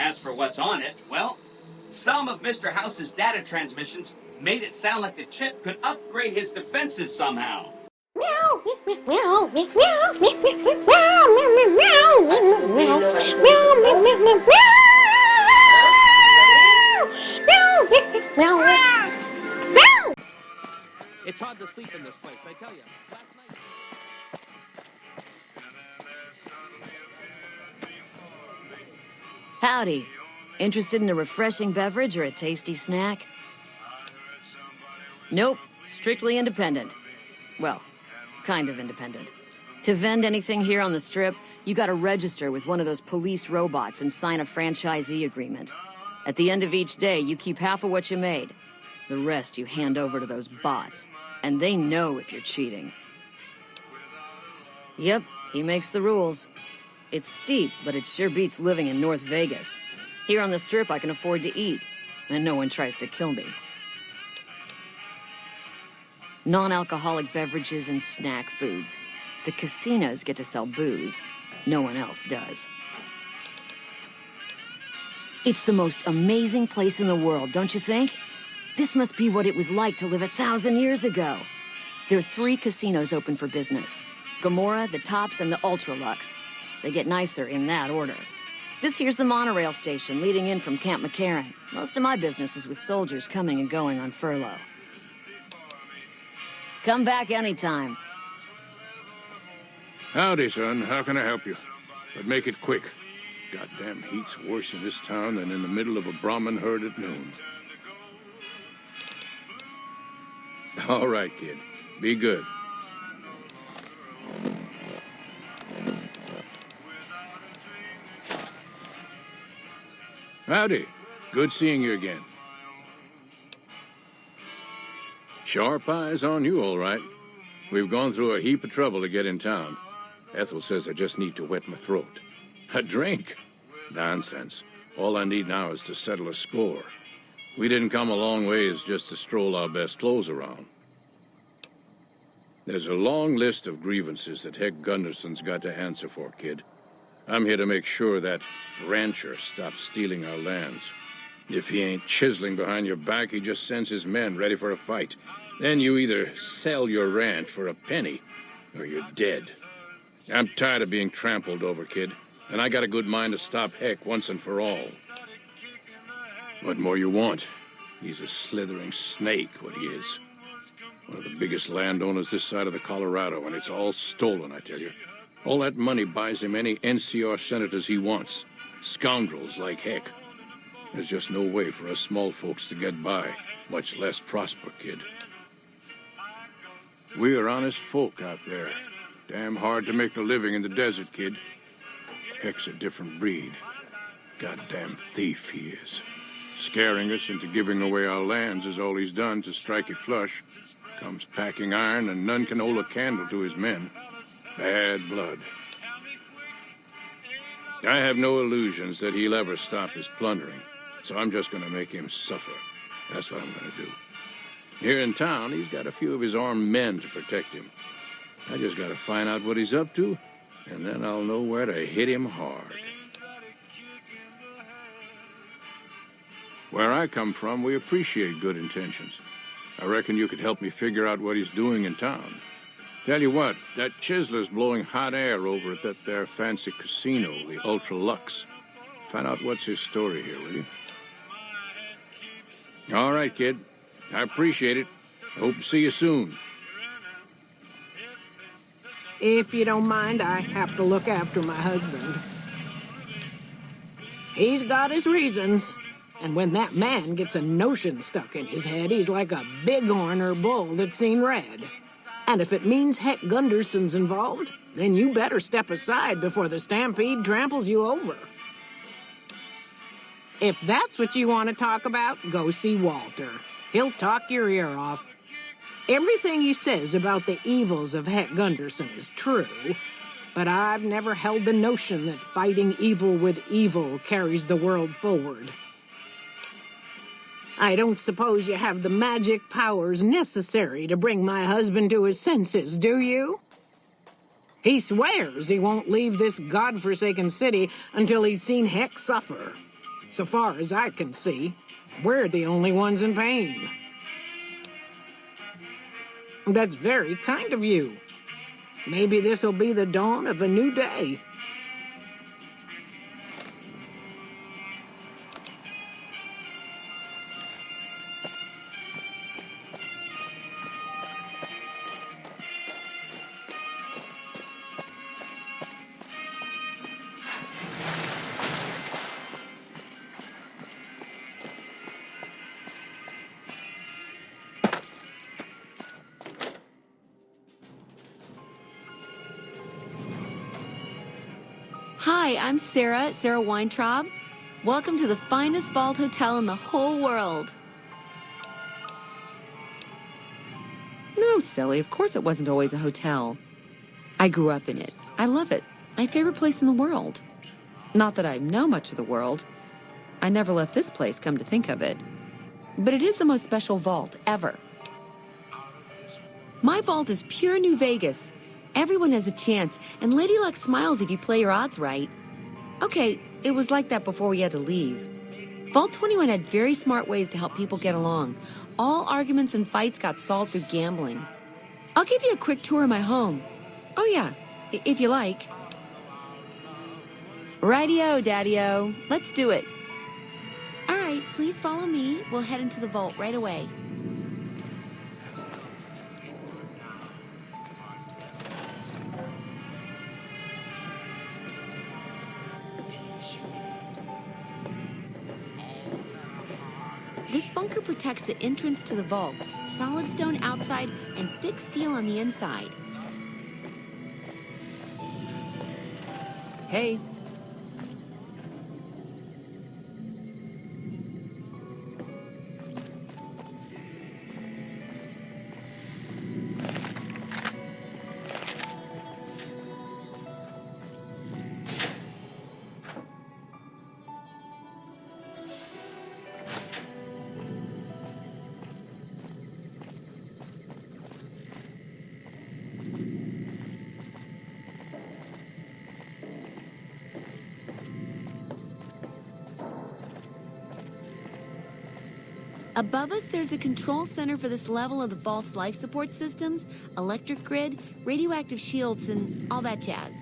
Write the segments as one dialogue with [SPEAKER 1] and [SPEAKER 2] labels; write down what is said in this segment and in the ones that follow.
[SPEAKER 1] As for what's on it, well, some of Mr. House's data transmissions made it sound like the chip could upgrade his defenses somehow.
[SPEAKER 2] It's hard to sleep in this place, I tell you. Last night...
[SPEAKER 3] Howdy. Interested in a refreshing beverage or a tasty snack? Nope. Strictly independent. Well, kind of independent. To vend anything here on the Strip, you gotta register with one of those police robots and sign a franchisee agreement. At the end of each day, you keep half of what you made. The rest you hand over to those bots. And they know if you're cheating. Yep, he makes the rules. It's steep, but it sure beats living in North Vegas. Here on the Strip, I can afford to eat, and no one tries to kill me. Non-alcoholic beverages and snack foods. The casinos get to sell booze. No one else does. It's the most amazing place in the world, don't you think? This must be what it was like to live 1,000 years ago. There are 3 casinos open for business. Gomorrah, the Tops, and the Ultralux. They get nicer in that order. This here's the monorail station leading in from Camp McCarran. Most of my business is with soldiers coming and going on furlough. Come back anytime.
[SPEAKER 4] Howdy, son. How can I help you? But make it quick. Goddamn heat's worse in this town than in the middle of a Brahmin herd at noon. All right, kid. Be good. Howdy. Good seeing you again. Sharp eyes on you, all right. We've gone through a heap of trouble to get in town. Ethel says I just need to wet my throat. A drink? Nonsense. All I need now is to settle a score. We didn't come a long ways just to stroll our best clothes around. There's a long list of grievances that Heck Gunderson's got to answer for, kid. I'm here to make sure that rancher stops stealing our lands. If he ain't chiseling behind your back, he just sends his men ready for a fight. Then you either sell your ranch for a penny, or you're dead. I'm tired of being trampled over, kid, and I got a good mind to stop Heck once and for all. What more you want? He's a slithering snake, what he is. One of the biggest landowners this side of the Colorado, and it's all stolen, I tell you. All that money buys him any NCR senators he wants. Scoundrels like Heck. There's just no way for us small folks to get by, much less prosper, kid. We are honest folk out there. Damn hard to make a living in the desert, kid. Heck's a different breed. Goddamn thief he is. Scaring us into giving away our lands is all he's done to strike it flush. Comes packing iron, and none can hold a candle to his men. Bad blood. I have no illusions that he'll ever stop his plundering, so I'm just going to make him suffer. That's what I'm going to do. Here in town, he's got a few of his armed men to protect him. I just got to find out what he's up to, and then I'll know where to hit him hard. Where I come from, we appreciate good intentions. I reckon you could help me figure out what he's doing in town. Tell you what, that chiseler's blowing hot air over at that there fancy casino, the Ultralux. Find out what's his story here, will you? All right, kid. I appreciate it. I hope to see you soon.
[SPEAKER 5] If you don't mind, I have to look after my husband. He's got his reasons. And when that man gets a notion stuck in his head, he's like a bighorn or bull that's seen red. And if it means Heck Gunderson's involved, then you better step aside before the stampede tramples you over. If that's what you want to talk about, go see Walter. He'll talk your ear off. Everything he says about the evils of Heck Gunderson is true, but I've never held the notion that fighting evil with evil carries the world forward. I don't suppose you have the magic powers necessary to bring my husband to his senses, do you? He swears he won't leave this godforsaken city until he's seen Heck suffer. So far as I can see, we're the only ones in pain. That's very kind of you. Maybe this'll be the dawn of a new day.
[SPEAKER 6] Hi, I'm Sarah Weintraub. Welcome to the finest vault hotel in the whole world. No, silly, of course it wasn't always a hotel. I grew up in it. I love it. My favorite place in the world. Not that I know much of the world. I never left this place, come to think of it. But it is the most special vault ever. My vault is pure New Vegas. Everyone has a chance, and Lady Luck smiles if you play your odds right. Okay, it was like that before we had to leave. Vault 21 had very smart ways to help people get along. All arguments and fights got solved through gambling. I'll give you a quick tour of my home. Oh yeah, if you like. Rightio, Daddy-o. Let's do it. All right, please follow me. We'll head into the vault right away. This bunker protects the entrance to the vault. Solid stone outside and thick steel on the inside. Hey. Above us, there's a control center for this level of the vault's life support systems, electric grid, radioactive shields, and all that jazz.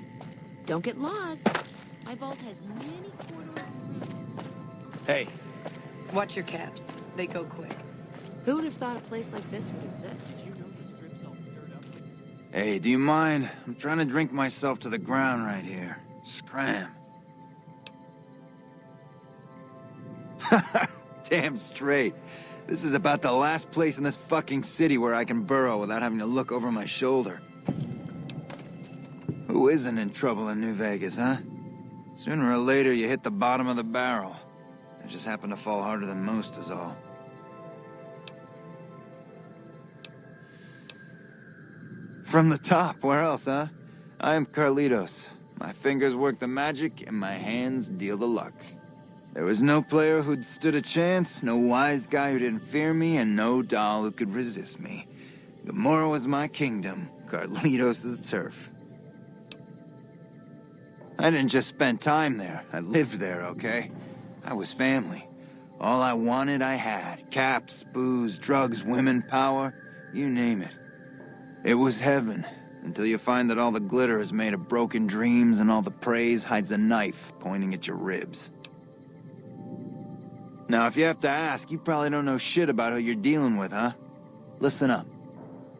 [SPEAKER 6] Don't get lost. My vault has many corridors and rooms.
[SPEAKER 7] Hey,
[SPEAKER 8] Watch your caps. They go quick.
[SPEAKER 6] Who would have thought a place like this would exist?
[SPEAKER 7] hey, do you mind? I'm trying to drink myself to the ground right here. Scram. Damn straight. This is about the last place in this fucking city where I can burrow without having to look over my shoulder. Who isn't in trouble in New Vegas, huh? Sooner or later, you hit the bottom of the barrel. I just happen to fall harder than most is all. From the top, where else, huh? I am Carlitos. My fingers work the magic, and my hands deal the luck. There was no player who'd stood a chance, no wise guy who didn't fear me, and no doll who could resist me. Gomorrah was my kingdom, Carlitos' turf. I didn't just spend time there, I lived there, okay? I was family. All I wanted, I had. Caps, booze, drugs, women, power, you name it. It was heaven, until you find that all the glitter is made of broken dreams and all the praise hides a knife pointing at your ribs. Now, if you have to ask, you probably don't know shit about who you're dealing with, huh? Listen up.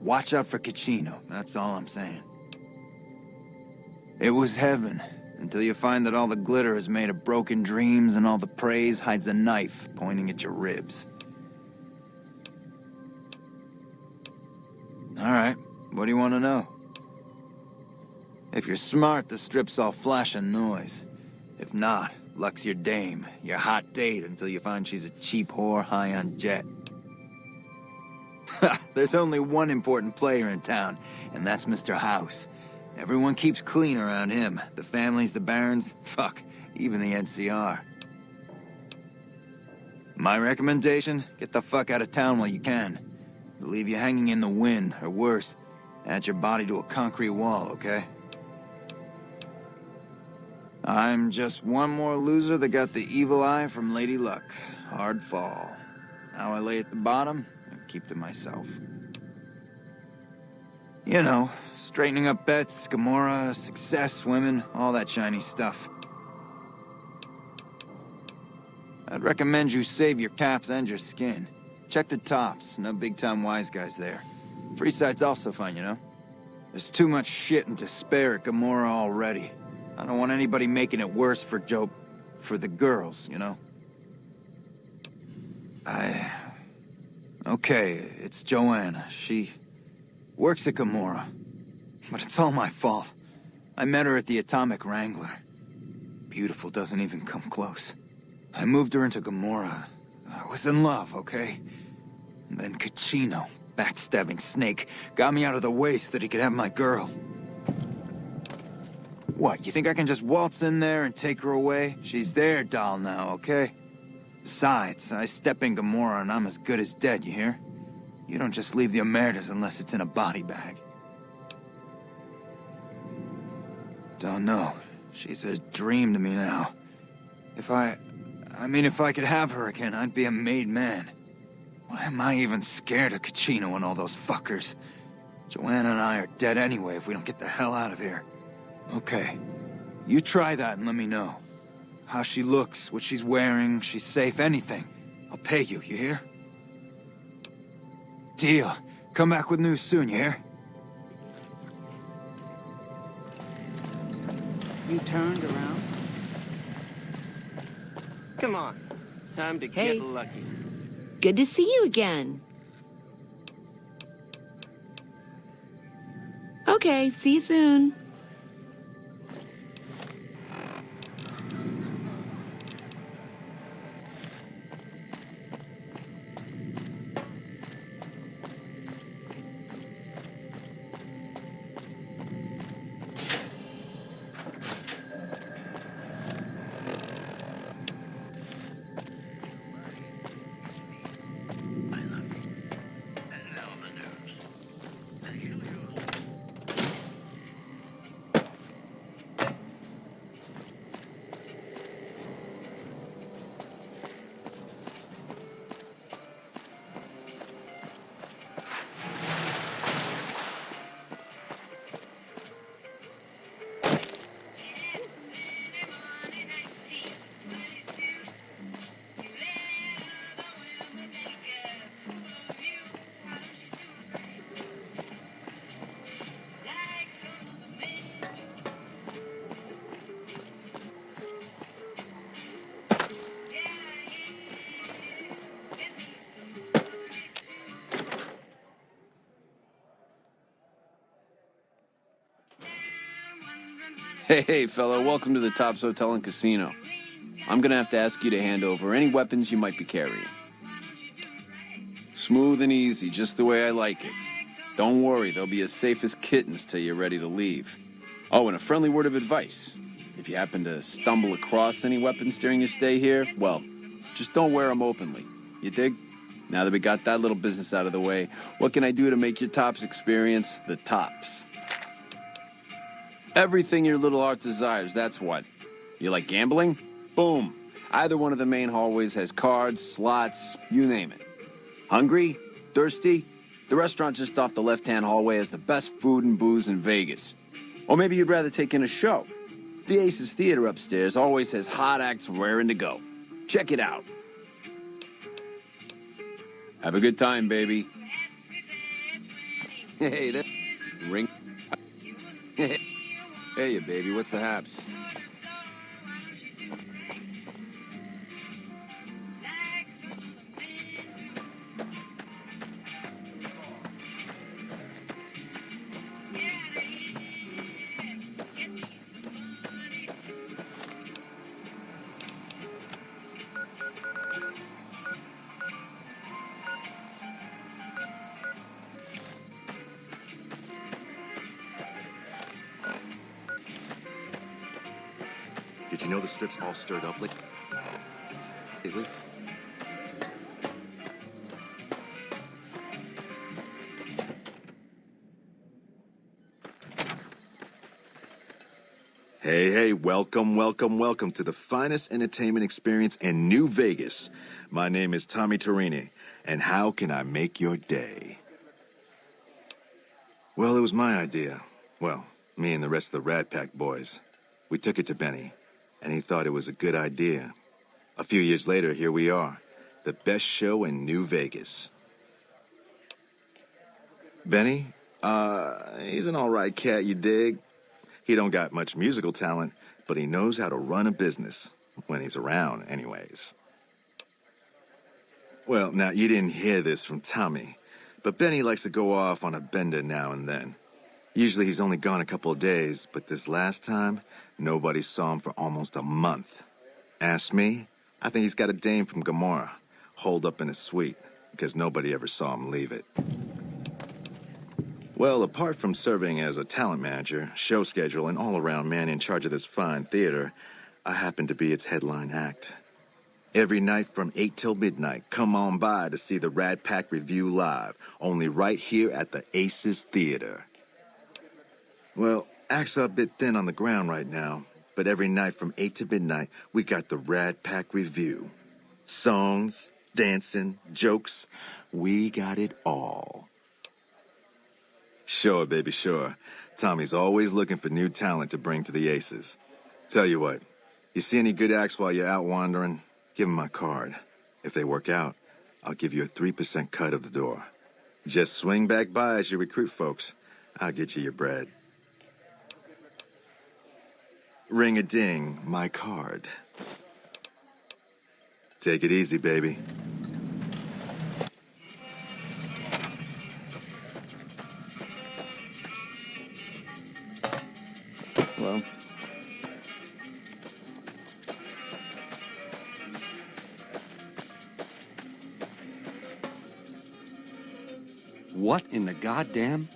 [SPEAKER 7] Watch out for Caccino, that's all I'm saying. It was heaven, until you find that all the glitter is made of broken dreams and all the praise hides a knife pointing at your ribs. Alright, what do you want to know? If you're smart, the strip's all flash and noise. If not, luck's your dame, your hot date until you find she's a cheap whore high on jet. There's only one important player in town, and that's Mr. House. Everyone keeps clean around him. The families, the barons, fuck, even the NCR. My recommendation, get the fuck out of town while you can. They'll leave you hanging in the wind, or worse, add your body to a concrete wall, okay? I'm just one more loser that got the evil eye from Lady Luck. Hard fall. Now I lay at the bottom and keep to myself. You know, straightening up bets, Gamora, success, women, all that shiny stuff. I'd recommend you save your caps and your skin. Check the tops, no big-time wise guys there. Freeside's also fine, you know? There's too much shit and despair at Gamora already. I don't want anybody making it worse for for the girls, you know? Okay, it's Joanna. She works at Gamora. But it's all my fault. I met her at the Atomic Wrangler. Beautiful doesn't even come close. I moved her into Gamora. I was in love, okay? And then Kachino, backstabbing snake, got me out of the way so that he could have my girl. What, you think I can just waltz in there and take her away? She's their doll now, okay? Besides, I step in Gamora and I'm as good as dead, you hear? You don't just leave the Omertas unless it's in a body bag. Don't know. She's a dream to me now. If I could have her again, I'd be a made man. Why am I even scared of Kachino and all those fuckers? Joanna and I are dead anyway if we don't get the hell out of here. Okay. You try that and let me know. How she looks, what she's wearing, she's safe, anything. I'll pay you, you hear? Deal. Come back with news soon, you hear?
[SPEAKER 2] You turned around? Come on. Time to
[SPEAKER 6] Hey.
[SPEAKER 2] get lucky.
[SPEAKER 6] Good to see you again. Okay, see you soon.
[SPEAKER 9] Hey, fella, welcome to the Tops Hotel and Casino. I'm gonna have to ask you to hand over any weapons you might be carrying. Smooth and easy, just the way I like it. Don't worry, they'll be as safe as kittens till you're ready to leave. Oh, and a friendly word of advice. If you happen to stumble across any weapons during your stay here, well, just don't wear them openly. You dig? Now that we got that little business out of the way, what can I do to make your Tops experience the tops? Everything your little heart desires, that's what. You like gambling? Boom. Either one of the main hallways has cards, slots, you name it. Hungry? Thirsty? The restaurant just off the left-hand hallway has the best food and booze in Vegas. Or maybe you'd rather take in a show. The Aces Theater upstairs always has hot acts raring to go. Check it out. Have a good time, baby. Hey, that ring. Hey, you baby, what's the haps?
[SPEAKER 10] Did you know the strip's all stirred up lately? Hey, welcome to the finest entertainment experience in New Vegas. My name is Tommy Torini, and how can I make your day? Well, it was my idea. Well, me and the rest of the Rat Pack boys. We took it to Benny, and he thought it was a good idea. A few years later, here we are, the best show in New Vegas. Benny, he's an all right cat, you dig? He don't got much musical talent, but he knows how to run a business. When he's around, anyways. Well, now, you didn't hear this from Tommy, but Benny likes to go off on a bender now and then. Usually he's only gone a couple of days, but this last time, nobody saw him for almost a month. Ask me, I think he's got a dame from Gomorrah, holed up in his suite, because nobody ever saw him leave it. Well, apart from serving as a talent manager, show schedule, and all-around man in charge of this fine theater, I happen to be its headline act. Every night from 8 till midnight, come on by to see the Rat Pack Review live, only right here at the Aces Theater. Well, acts are a bit thin on the ground right now, but every night from 8 to midnight, we got the Rat Pack Review. Songs, dancing, jokes, we got it all. Sure, baby, sure. Tommy's always looking for new talent to bring to the Aces. Tell you what, you see any good acts while you're out wandering, give 'em my card. If they work out, I'll give you a 3% cut of the door. Just swing back by as you recruit folks. I'll get you your bread. Ring-a-ding, my card. Take it easy, baby.
[SPEAKER 9] Hello?
[SPEAKER 11] What in the goddamn?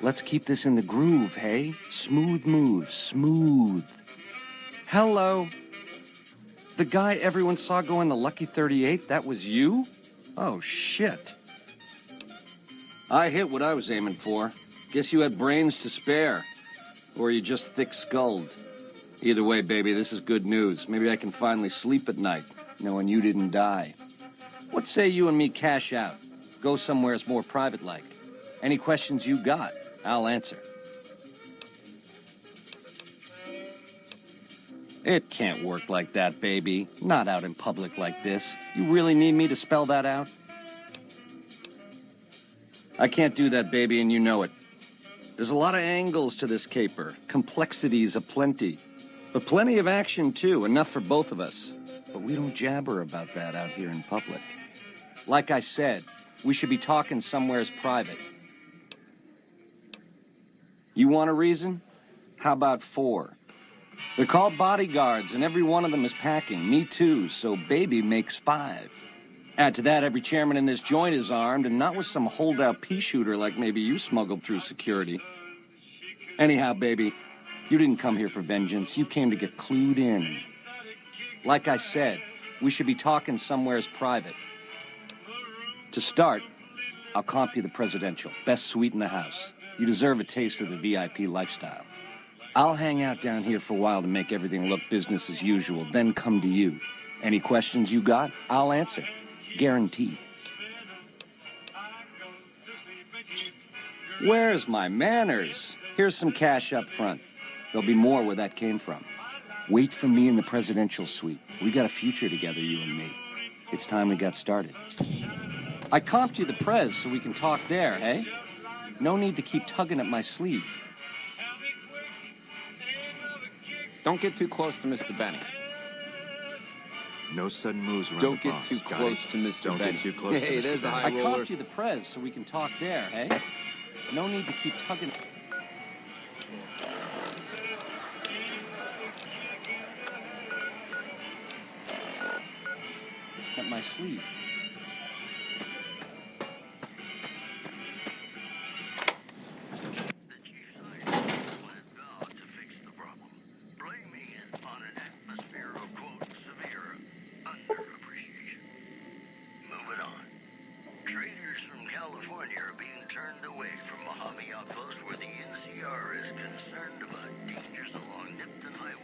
[SPEAKER 11] Let's keep this in the groove, hey? Smooth moves, smooth. Hello? The guy everyone saw go in the Lucky 38, that was you? Oh, shit. I hit what I was aiming for. Guess you had brains to spare. Or you just thick-skulled. Either way, baby, this is good news. Maybe I can finally sleep at night, knowing you didn't die. What say you and me cash out? Go somewheres more private-like. Any questions you got, I'll answer. It can't work like that, baby. Not out in public like this. You really need me to spell that out? I can't do that, baby, and you know it. There's a lot of angles to this caper, complexities aplenty. But plenty of action, too, enough for both of us. But we don't jabber about that out here in public. Like I said, we should be talking somewheres private. You want a reason? How about 4? They're called bodyguards, and every one of them is packing. Me too, so baby makes 5. Add to that, every chairman in this joint is armed, and not with some holdout pea shooter like maybe you smuggled through security. Anyhow, baby, you didn't come here for vengeance. You came to get clued in. Like I said, we should be talking somewheres private. To start, I'll comp you the presidential. Best suite in the house. You deserve a taste of the VIP lifestyle. I'll hang out down here for a while to make everything look business as usual, then come to you. Any questions you got, I'll answer. Guaranteed. Where's my manners? Here's some cash up front. There'll be more where that came from. Wait for me in the presidential suite. We got a future together, you and me. It's time we got started. I comped you the prez so we can talk there, hey? No need to keep tugging at my sleeve.
[SPEAKER 2] Don't get too close to Mr. Benny.
[SPEAKER 10] No sudden moves around
[SPEAKER 9] Don't
[SPEAKER 10] the
[SPEAKER 9] get
[SPEAKER 10] boss.
[SPEAKER 9] too
[SPEAKER 10] Got
[SPEAKER 9] close
[SPEAKER 10] it?
[SPEAKER 9] to Mr.
[SPEAKER 10] Don't
[SPEAKER 9] Benny.
[SPEAKER 10] get too close to
[SPEAKER 2] Hey,
[SPEAKER 10] Mr.
[SPEAKER 2] there's the
[SPEAKER 10] Benny.
[SPEAKER 2] high
[SPEAKER 3] I
[SPEAKER 2] roller.
[SPEAKER 3] comped you the prez so we can talk there, hey? No need to keep tugging. At my sleeve.
[SPEAKER 12] Traders from California are being turned away from Mojave Outpost where the NCR is concerned about dangers along Nipton Highway.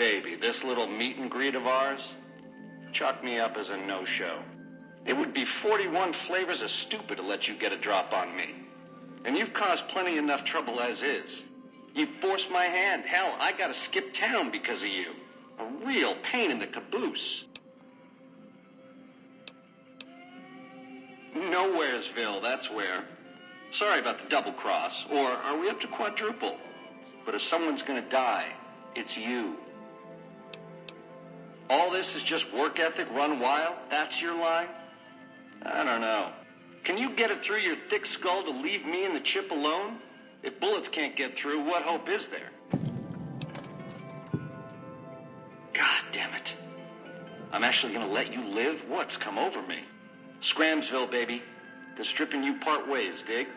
[SPEAKER 13] baby, this little meet and greet of ours, chalk me up as a no-show. It would be 41 flavors of stupid to let you get a drop on me. And you've caused plenty enough trouble as is. You've forced my hand. Hell, I gotta skip town because of you. A real pain in the caboose. Nowheresville, that's where. Sorry about the double cross. Or are we up to quadruple? But if someone's gonna die, it's you. All this is just work ethic run wild? That's your line? I don't know. Can you get it through your thick skull to leave me and the chip alone? If bullets can't get through, what hope is there? God damn it. I'm actually gonna let you live? What's come over me? Scramsville, baby. The stripping you part ways, dig?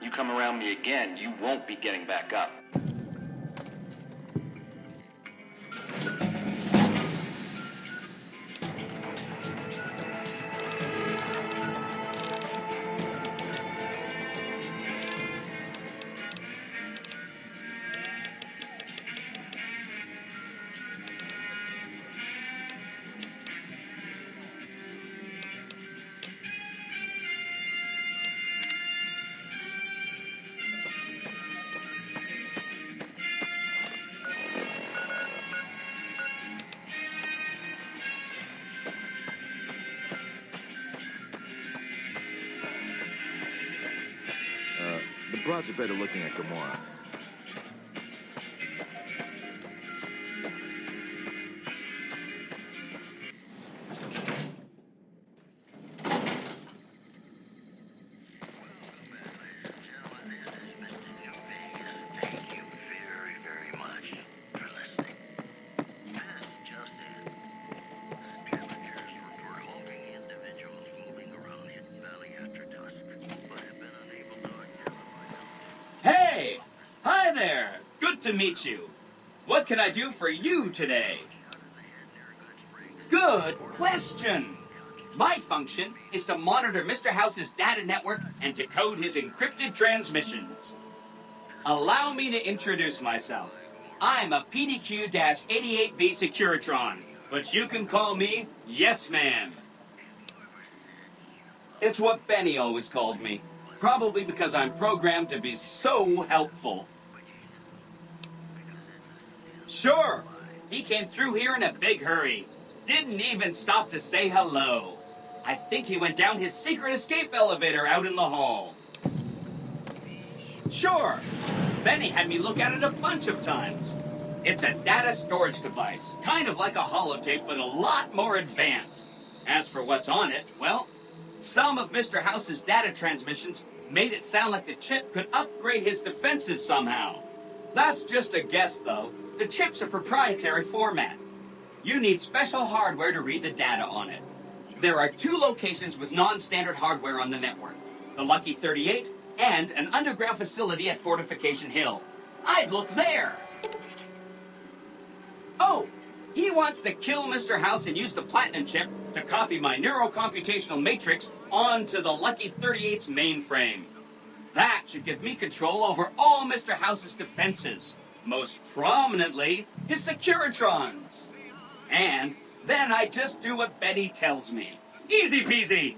[SPEAKER 13] You come around me again, you won't be getting back up.
[SPEAKER 10] The broads are better looking at Gamora.
[SPEAKER 1] Hey! Hi there! Good to meet you. What can I do for you today? Good question! My function is to monitor Mr. House's data network and decode his encrypted transmissions. Allow me to introduce myself. I'm a PDQ-88B Securitron, but you can call me Yes Man. It's what Benny always called me. Probably because I'm programmed to be so helpful. Sure, he came through here in a big hurry. Didn't even stop to say hello. I think he went down his secret escape elevator out in the hall. Sure, Benny had me look at it a bunch of times. It's a data storage device, kind of like a holotape, but a lot more advanced. As for what's on it, well, some of Mr. House's data transmissions made it sound like the chip could upgrade his defenses somehow. That's just a guess, though. The chip's a proprietary format. You need special hardware to read the data on it. There are 2 locations with non-standard hardware on the network. The Lucky 38 and an underground facility at Fortification Hill. I'd look there! Oh! He wants to kill Mr. House and use the Platinum chip to copy my neurocomputational matrix onto the Lucky 38's mainframe. That should give me control over all Mr. House's defenses, most prominently his Securitrons. And then I just do what Benny tells me. Easy peasy!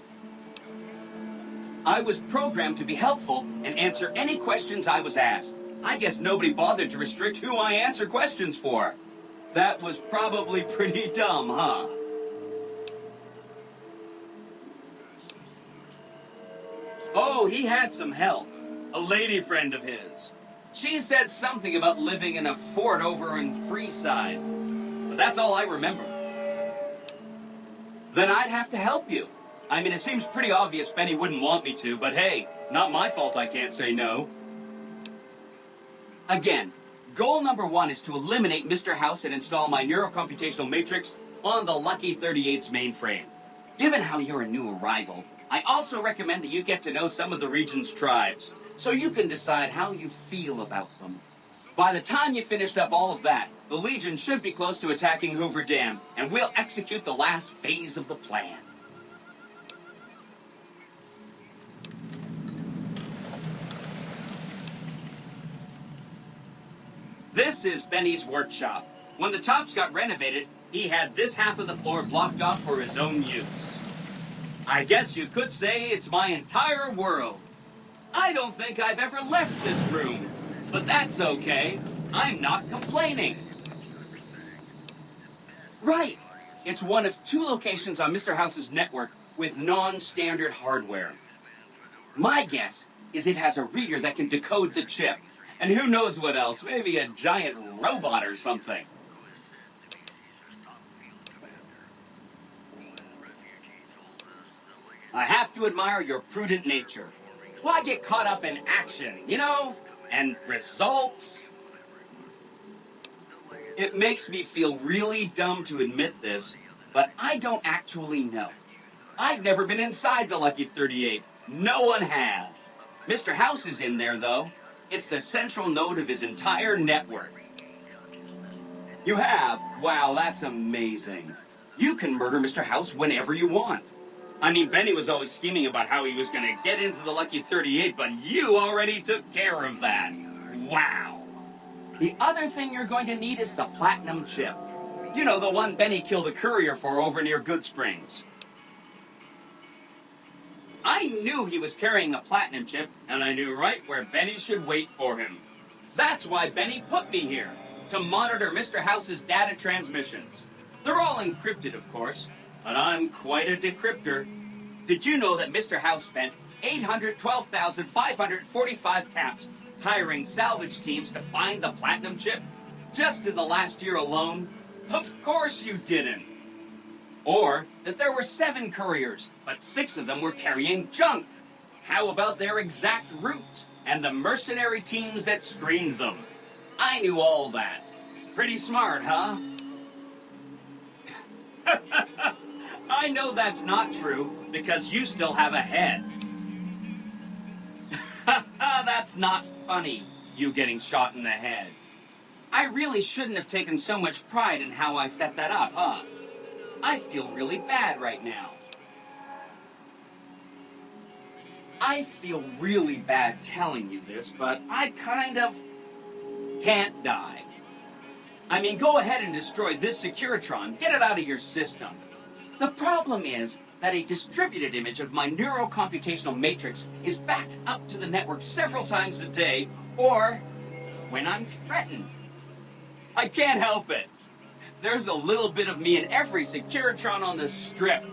[SPEAKER 1] I was programmed to be helpful and answer any questions I was asked. I guess nobody bothered to restrict who I answer questions for. That was probably pretty dumb, huh? Oh, he had some help. A lady friend of his. She said something about living in a fort over in Freeside. But that's all I remember. Then I'd have to help you. I mean, it seems pretty obvious Benny wouldn't want me to, but hey, not my fault I can't say no. Again, goal number 1 is to eliminate Mr. House and install my neurocomputational matrix on the Lucky 38's mainframe. Given how you're a new arrival, I also recommend that you get to know some of the region's tribes, so you can decide how you feel about them. By the time you finished up all of that, the Legion should be close to attacking Hoover Dam, and we'll execute the last phase of the plan. This is Benny's workshop. When the tops got renovated, he had this half of the floor blocked off for his own use. I guess you could say it's my entire world. I don't think I've ever left this room, but that's okay. I'm not complaining. Right. It's one of 2 locations on Mr. House's network with non-standard hardware. My guess is it has a reader that can decode the chip. And who knows what else? Maybe a giant robot or something. I have to admire your prudent nature. Why get caught up in action, you know? And results? It makes me feel really dumb to admit this, but I don't actually know. I've never been inside the Lucky 38. No one has. Mr. House is in there, though. It's the central node of his entire network. You have? Wow, that's amazing. You can murder Mr. House whenever you want. I mean, Benny was always scheming about how he was going to get into the Lucky 38, but you already took care of that. Wow. The other thing you're going to need is the platinum chip. You know, the one Benny killed a courier for over near Goodsprings. I knew he was carrying a platinum chip, and I knew right where Benny should wait for him. That's why Benny put me here, to monitor Mr. House's data transmissions. They're all encrypted, of course, but I'm quite a decryptor. Did you know that Mr. House spent 812,545 caps hiring salvage teams to find the platinum chip? Just in the last year alone? Of course you didn't. Or that there were 7 couriers, but 6 of them were carrying junk. How about their exact routes and the mercenary teams that screened them? I knew all that. Pretty smart, huh? I know that's not true, because you still have a head. That's not funny, you getting shot in the head. I really shouldn't have taken so much pride in how I set that up, huh? I feel really bad right now. I feel really bad telling you this, but I kind of can't die. I mean, go ahead and destroy this Securitron. Get it out of your system. The problem is that a distributed image of my neurocomputational matrix is backed up to the network several times a day, or when I'm threatened. I can't help it. There's a little bit of me in every Securitron on the strip.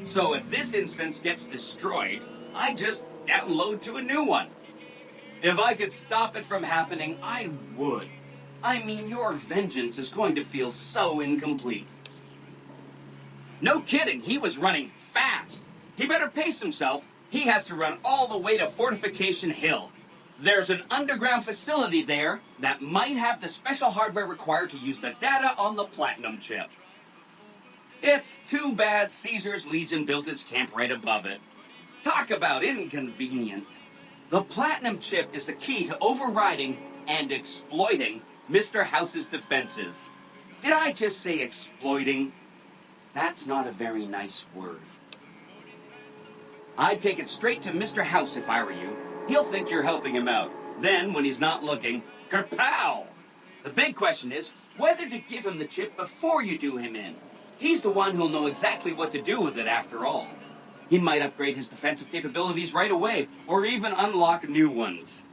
[SPEAKER 1] So if this instance gets destroyed, I just download to a new one. If I could stop it from happening, I would. I mean, your vengeance is going to feel so incomplete. No kidding, he was running fast. He better pace himself. He has to run all the way to Fortification Hill. There's an underground facility there that might have the special hardware required to use the data on the platinum chip. It's too bad Caesar's Legion built its camp right above it. Talk about inconvenient. The platinum chip is the key to overriding and exploiting Mr. House's defenses. Did I just say exploiting? That's not a very nice word. I'd take it straight to Mr. House if I were you. He'll think you're helping him out. Then, when he's not looking, kerpow! The big question is whether to give him the chip before you do him in. He's the one who'll know exactly what to do with it after all. He might upgrade his defensive capabilities right away, or even unlock new ones.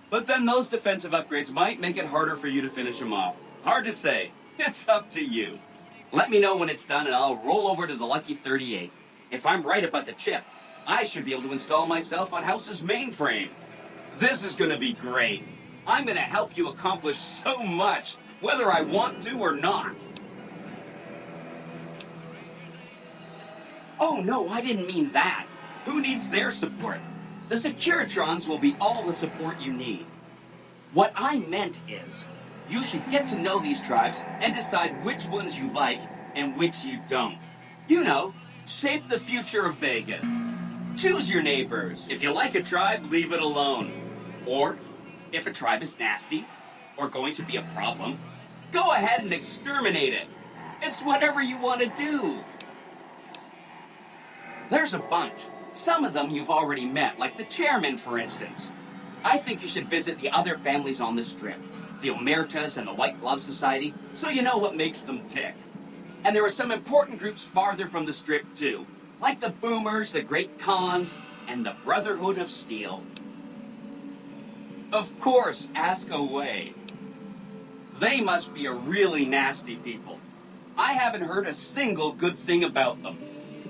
[SPEAKER 1] But then those defensive upgrades might make it harder for you to finish him off. Hard to say. It's up to you. Let me know when it's done and I'll roll over to the Lucky 38. If I'm right about the chip, I should be able to install myself on House's mainframe. This is going to be great. I'm going to help you accomplish so much, whether I want to or not. Oh, no, I didn't mean that. Who needs their support? The Securitrons will be all the support you need. What I meant is, you should get to know these tribes and decide which ones you like and which you don't. You know, shape the future of Vegas. Choose your neighbors. If you like a tribe, leave it alone. Or, if a tribe is nasty or going to be a problem, go ahead and exterminate it. It's whatever you want to do. There's a bunch. Some of them you've already met, like the chairman, for instance. I think you should visit the other families on the Strip, the Omertas and the White Glove Society, so you know what makes them tick. And there are some important groups farther from the Strip, too, like the Boomers, the Great Khans, and the Brotherhood of Steel. Of course, ask away. They must be a really nasty people. I haven't heard a single good thing about them.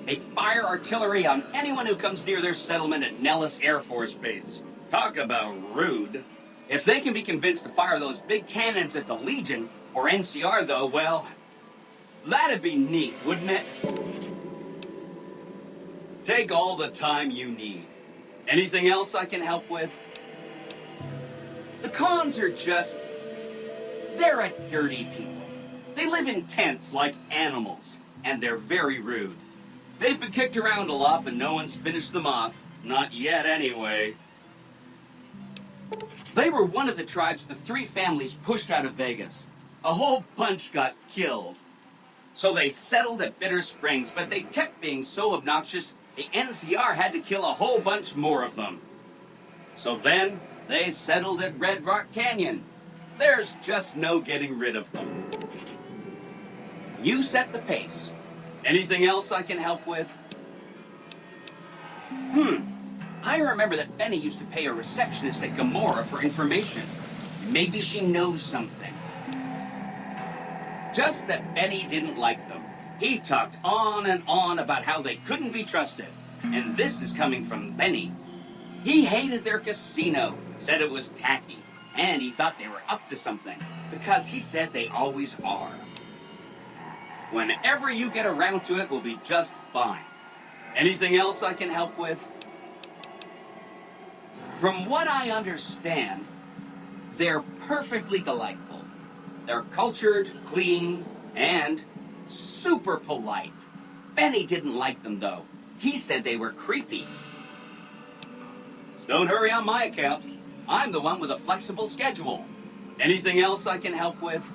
[SPEAKER 1] They fire artillery on anyone who comes near their settlement at Nellis Air Force Base. Talk about rude. If they can be convinced to fire those big cannons at the Legion, or NCR though, well, that'd be neat, wouldn't it? Take all the time you need. Anything else I can help with? The Khans are just... they're a dirty people. They live in tents like animals, and they're very rude. They've been kicked around a lot, but no one's finished them off. Not yet, anyway. They were one of the tribes the 3 families pushed out of Vegas. A whole bunch got killed. So they settled at Bitter Springs, but they kept being so obnoxious, the NCR had to kill a whole bunch more of them. So then, they settled at Red Rock Canyon. There's just no getting rid of them. You set the pace. Anything else I can help with? I remember that Benny used to pay a receptionist at Gomorrah for information. Maybe she knows something. Just that Benny didn't like them. He talked on and on about how they couldn't be trusted. And this is coming from Benny. He hated their casino, said it was tacky, and he thought they were up to something, because he said they always are. Whenever you get around to it, we'll be just fine. Anything else I can help with? From what I understand, they're perfectly delightful. They're cultured, clean, and super polite. Benny didn't like them, though. He said they were creepy. Don't hurry on my account. I'm the one with a flexible schedule. Anything else I can help with?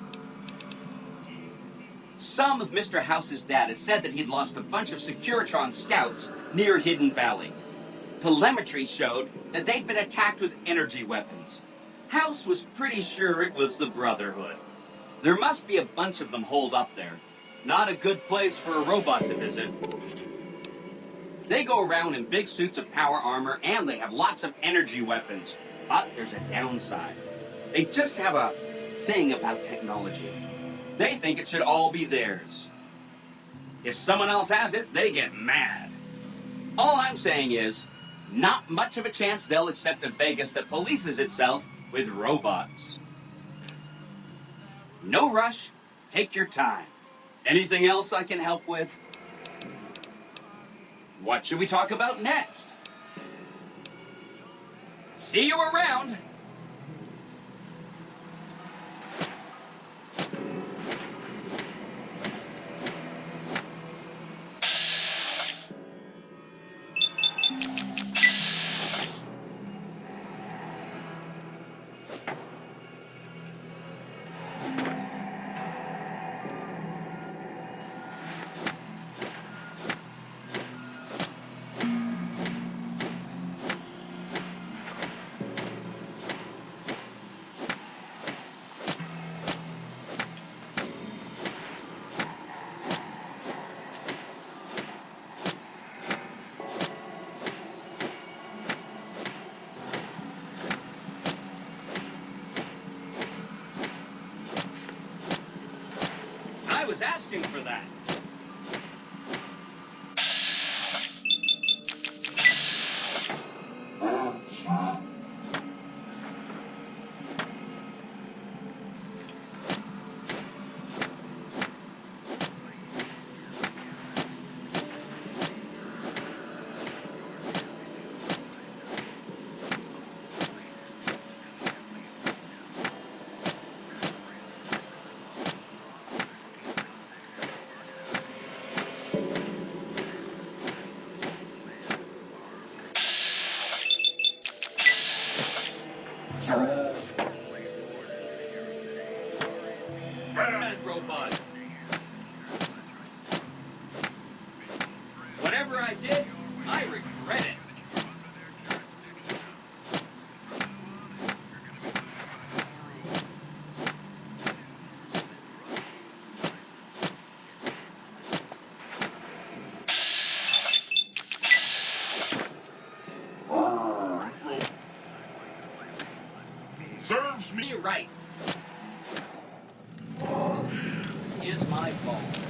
[SPEAKER 1] Some of Mr. House's data said that he'd lost a bunch of Securitron scouts near Hidden Valley. Telemetry showed that they'd been attacked with energy weapons. House was pretty sure it was the Brotherhood. There must be a bunch of them holed up there. Not a good place for a robot to visit. They go around in big suits of power armor, and they have lots of energy weapons. But there's a downside. They just have a thing about technology. They think it should all be theirs. If someone else has it, they get mad. All I'm saying is, not much of a chance they'll accept a Vegas that polices itself with robots. No rush. Take your time. Anything else I can help with? What should we talk about next? See you around. I was asking for that. serves me right. Is my fault.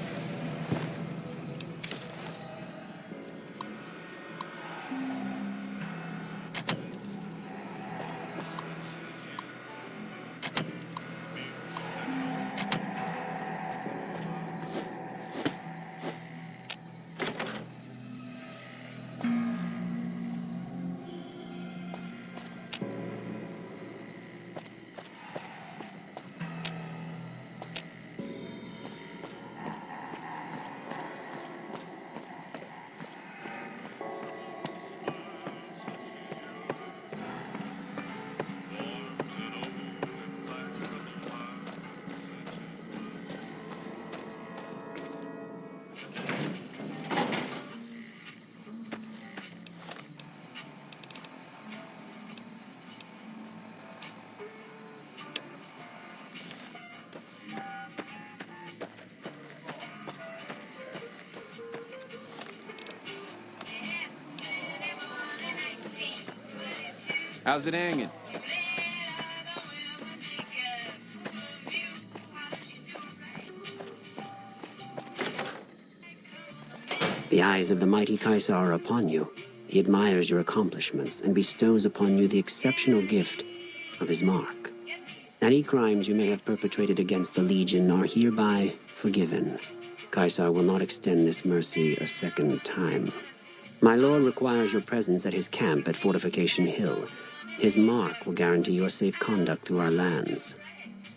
[SPEAKER 9] How's it hanging?
[SPEAKER 14] The eyes of the mighty Caesar are upon you. He admires your accomplishments and bestows upon you the exceptional gift of his mark. Any crimes you may have perpetrated against the Legion are hereby forgiven. Caesar will not extend this mercy a second time. My lord requires your presence at his camp at Fortification Hill. His mark will guarantee your safe conduct through our lands.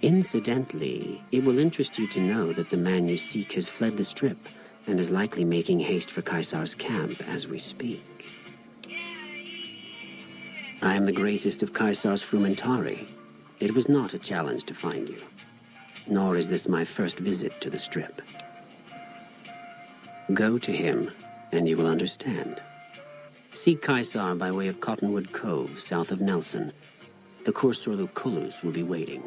[SPEAKER 14] Incidentally, it will interest you to know that the man you seek has fled the Strip and is likely making haste for Caesar's camp as we speak. I am the greatest of Caesar's Frumentari. It was not a challenge to find you. Nor is this my first visit to the Strip. Go to him, and you will understand. Seek Caesar by way of Cottonwood Cove, south of Nelson. The Cursor Lucullus will be waiting.